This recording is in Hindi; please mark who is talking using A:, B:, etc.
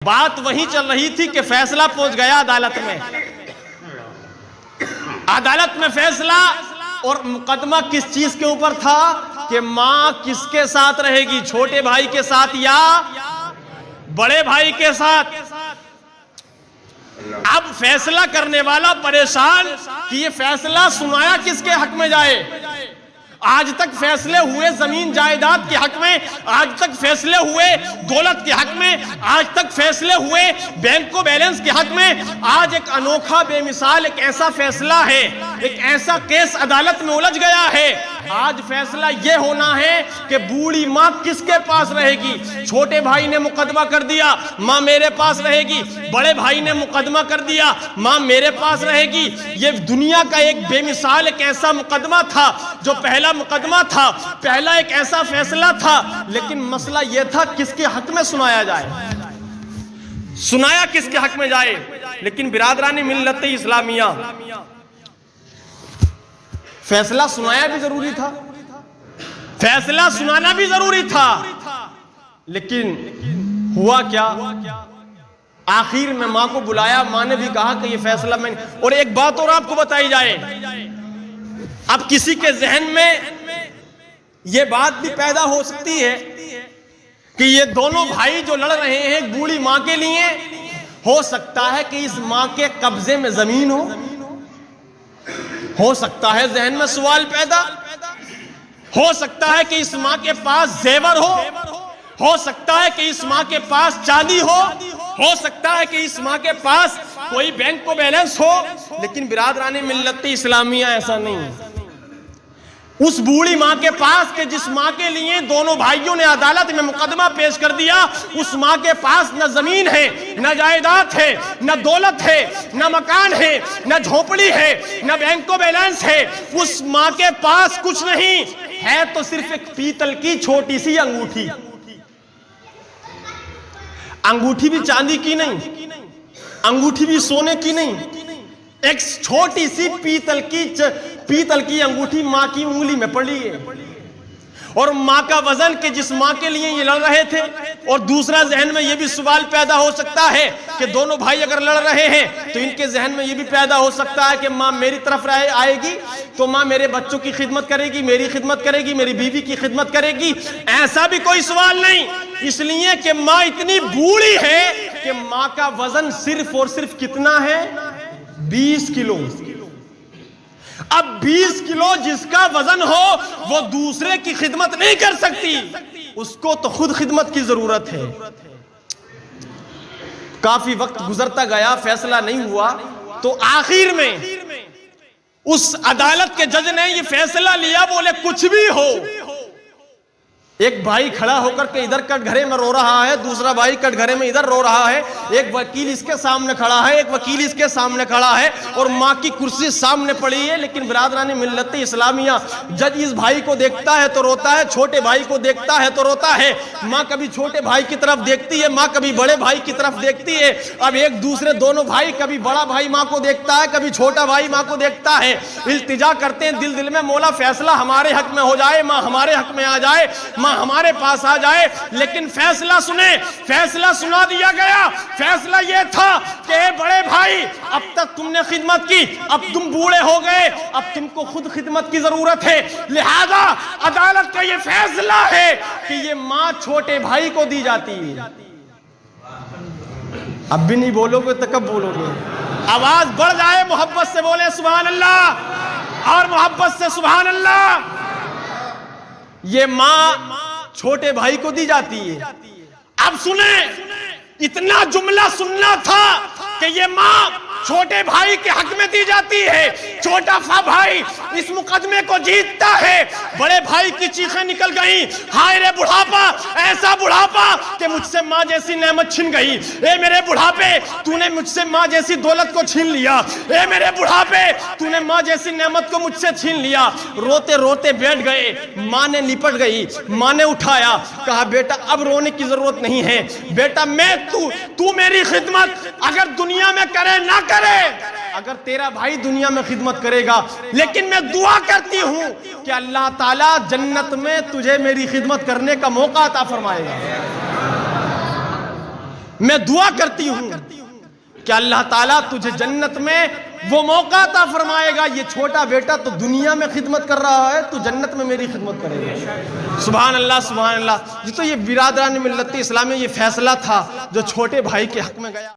A: बात वहीं चल रही थी कि फैसला पहुंच गया अदालत में। अदालत में फैसला, और मुकदमा किस चीज के ऊपर था कि मां किसके साथ रहेगी, छोटे भाई के साथ या बड़े भाई के साथ। अब फैसला करने वाला परेशान कि ये फैसला सुनाया किसके हक में जाए। आज तक फैसले हुए जमीन जायदाद के हक में, आज तक फैसले हुए दौलत के हक में, आज तक फैसले हुए बैंक को बैलेंस के हक में। आज एक अनोखा बेमिसाल एक ऐसा फैसला है, एक ऐसा केस अदालत में उलझ गया है। आज फैसला यह होना है कि बूढ़ी मां किसके पास रहेगी। छोटे भाई ने मुकदमा कर दिया, मां मेरे पास रहेगी। बड़े भाई ने मुकदमा कर दिया, मां मेरे पास रहेगी। यह दुनिया का एक बेमिसाल एक ऐसा मुकदमा था, जो पहला मुकदमा था, पहला एक ऐसा फैसला था। लेकिन मसला यह था किसके हक में सुनाया जाए, सुनाया किसके हक में जाए। लेकिन बिरादरान मिल्लत इस्लामिया, फैसला सुनाया भी जरूरी था, फैसला सुनाना भी जरूरी था। लेकिन हुआ क्या, आखिर में मां को बुलाया, मां ने भी कहा कि ये फैसला मैं। और एक बात और आपको बताई जाए, अब किसी के जहन में यह बात भी पैदा हो सकती है कि ये दोनों भाई जो लड़ रहे हैं बूढ़ी मां के लिए, हो सकता है कि इस मां के कब्जे में जमीन हो सकता है जहन में सवाल पैदा, हो सकता है कि इस मां के पास जेवर हो सकता है कि इस मां के पास चांदी हो सकता है कि इस मां के पास कोई बैंक को बैलेंस हो। लेकिन बिरादरान मिल्लत इस्लामिया ऐसा नहीं है। उस बूढ़ी मां के पास के जिस मां के लिए दोनों भाइयों ने अदालत में मुकदमा पेश कर दिया, उस मां के पास न जमीन है, न जायदाद है, न दौलत है, न मकान है, न झोपड़ी है, न बैंक को बैलेंस है। उस मां के पास कुछ नहीं है, तो सिर्फ एक पीतल की छोटी सी अंगूठी। अंगूठी भी चांदी की नहीं, अंगूठी भी सोने की नहीं, एक छोटी सी पीतल की अंगूठी मां की उंगली में पड़ी है। और मां का वजन के जिस मां के लिए ये लड़ रहे थे, और दूसरा जहन में ये भी सवाल पैदा हो सकता है कि दोनों भाई अगर लड़ रहे हैं तो इनके जहन में ये भी पैदा हो सकता है कि मां मेरी तरफ आएगी तो मां मेरे बच्चों की खिदमत करेगी, मेरी खिदमत करेगी, मेरी बीवी की खिदमत करेगी। ऐसा भी कोई सवाल नहीं, इसलिए कि मां इतनी बूढ़ी है कि मां का वजन सिर्फ और सिर्फ कितना है, 20 किलो। अब 20 किलो जिसका वजन हो वो दूसरे की खिदमत नहीं कर सकती, उसको तो खुद खिदमत की जरूरत है। काफी वक्त गुजरता गया, फैसला नहीं हुआ, तो आखिर में उस अदालत के जज ने ये फैसला लिया, बोले कुछ भी हो। एक भाई खड़ा होकर के इधर कटघरे में रो रहा है, दूसरा भाई कटघरे में इधर रो रहा है, एक वकील इसके सामने खड़ा है, एक वकील इसके सामने खड़ा है, और मां की कुर्सी सामने पड़ी है। लेकिन बिरादरान मिल्लत इस्लामिया, जज इस भाई को देखता है तो रोता है, छोटे भाई को देखता है तो रोता है। मां कभी छोटे भाई की तरफ देखती है, मां कभी बड़े भाई की तरफ देखती है। अब एक दूसरे दोनों भाई, कभी बड़ा भाई मां को देखता है, कभी छोटा भाई मां को देखता है, इल्तिजा करते हैं दिल दिल में, मौला फैसला हमारे हक में हो जाए, मां हमारे हक में आ जाए, हमारे पास आ जाए। लेकिन फैसला सुने, फैसला सुना दिया गया। फैसला यह था कि बड़े भाई, अब तक तुमने खिदमत की, अब तुम बूढ़े हो गए, अब तुमको खुद खिदमत की जरूरत है। लिहाजा अदालत का यह फैसला है कि यह मां छोटे भाई को दी जाती है। अब भी नहीं बोलोगे तो कब बोलोगे? आवाज बढ़ जाए, मोहब्बत से बोले सुभान अल्लाह, और मोहब्बत से सुभान अल्लाह। ये मां छोटे भाई को दी जाती है। अब सुने, इतना जुमला सुनना था कि ये मां छोटे भाई के हक में दी जाती है। छोटा सा भाई इस मुकदमे को जीतता है, बड़े भाई की चीखें निकल गई, हाय रे बुढ़ापा, ऐसा बुढ़ापा कि मुझसे मां जैसी नेमत छिन गई। ए मेरे बुढ़ापे, तूने मुझसे मां जैसी दौलत को छीन लिया। ए मेरे बुढ़ापे, तूने मां जैसी नेमत को मुझसे छीन लिया। रोते रोते बैठ गए, मां ने लिपट गई, मां ने उठाया, कहा बेटा अब रोने की जरूरत नहीं है, बेटा मैं तू मेरी खिदमत अगर दुनिया में करे ना करे, अगर तेरा भाई दुनिया में खिदमत करेगा, लेकिन मैं दुआ करती हूं कि अल्लाह ताला जन्नत में तुझे मेरी खिदमत करने का मौका अता फरमाएगा। मैं दुआ करती हूं कि अल्लाह ताला तुझे जन्नत में वो मौका अता फरमाएगा। ये छोटा बेटा तो दुनिया में खिदमत कर रहा है, तू जन्नत में मेरी खिदमत करेगा। सुभान अल्लाह, सुभान अल्लाह। जी, तो ये बिरादरान मिल्लत इस्लामी ये फैसला था जो छोटे भाई के हक में गया।